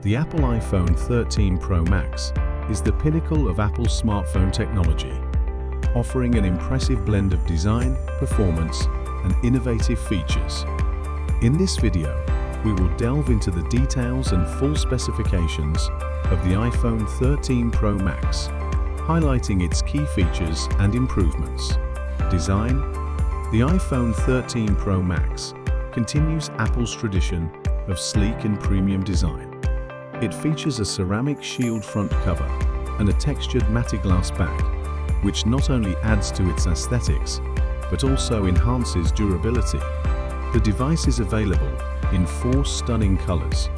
The Apple iPhone 13 Pro Max is the pinnacle of Apple's smartphone technology, offering an impressive blend of design, performance, and innovative features. In this video, we will delve into the details and full specifications of the iPhone 13 Pro Max, highlighting its key features and improvements. Design: the iPhone 13 Pro Max continues Apple's tradition of sleek and premium design. It features a ceramic shield front cover and a textured matte glass back, which not only adds to its aesthetics, but also enhances durability. The device is available in 4 stunning colors: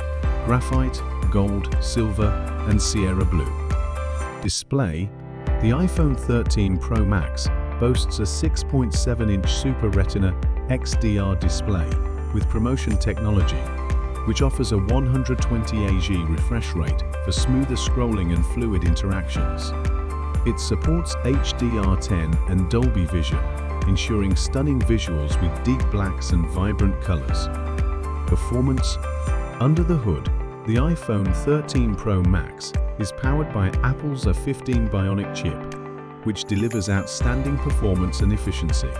graphite, gold, silver, and Sierra blue. Display: the iPhone 13 Pro Max boasts a 6.7-inch Super Retina XDR display with ProMotion technology, which offers a 120Hz refresh rate for smoother scrolling and fluid interactions. It supports HDR10 and Dolby Vision, ensuring stunning visuals with deep blacks and vibrant colors. Performance: under the hood, the iPhone 13 Pro Max is powered by Apple's A15 Bionic chip, which delivers outstanding performance and efficiency.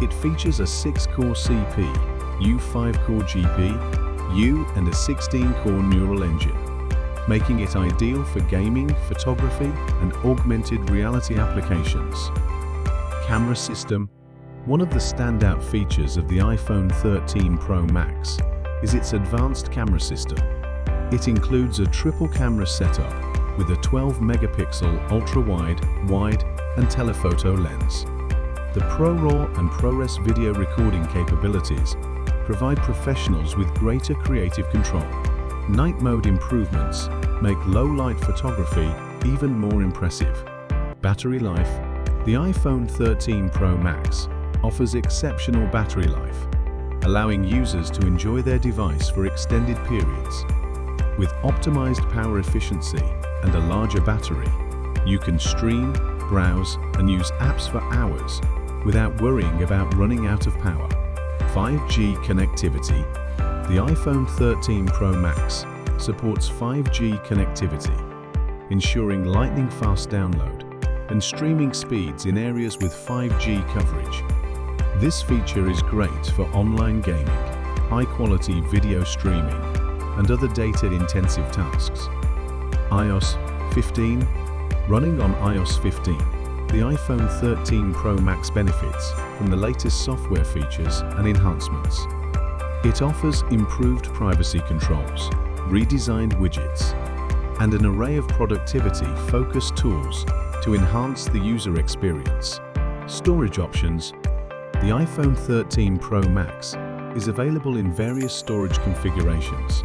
It features a 6-core CPU, 5-core GPU, and a 16-core neural engine, making it ideal for gaming, photography, and augmented reality applications. Camera system: one of the standout features of the iPhone 13 Pro Max is its advanced camera system. It includes a triple camera setup with a 12-megapixel ultra-wide, wide, and telephoto lens. The ProRAW and ProRes video recording capabilities provide professionals with greater creative control. Night mode improvements make low-light photography even more impressive. Battery life: the iPhone 13 Pro Max offers exceptional battery life, allowing users to enjoy their device for extended periods. With optimized power efficiency and a larger battery, you can stream, browse, and use apps for hours without worrying about running out of power. 5G connectivity: the iPhone 13 Pro Max supports 5G connectivity, ensuring lightning-fast download and streaming speeds in areas with 5G coverage. This feature is great for online gaming, high-quality video streaming, and other data-intensive tasks. iOS 15: running on iOS 15, the iPhone 13 Pro Max benefits from the latest software features and enhancements. It offers improved privacy controls, redesigned widgets, and an array of productivity-focused tools to enhance the user experience. Storage options: the iPhone 13 Pro Max is available in various storage configurations,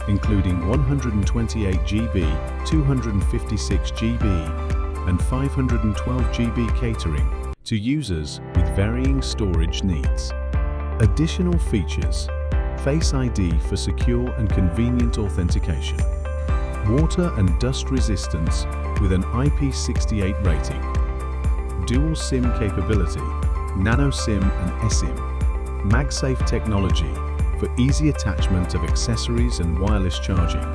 including 128GB, 256GB, and 512GB, catering to users with varying storage needs. Additional features: Face ID for secure and convenient authentication, water and dust resistance with an IP68 rating, dual SIM capability, nano SIM and eSIM, MagSafe technology for easy attachment of accessories and wireless charging.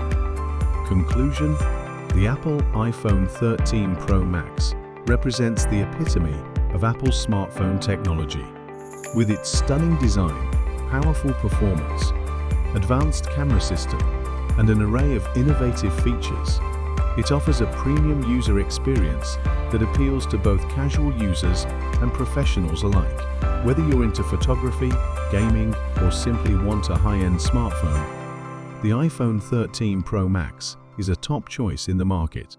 Conclusion: the Apple iPhone 13 Pro Max represents the epitome of Apple's smartphone technology. With its stunning design, powerful performance, advanced camera system, and an array of innovative features, it offers a premium user experience that appeals to both casual users and professionals alike. Whether you're into photography, gaming, or simply want a high-end smartphone, the iPhone 13 Pro Max is a top choice in the market.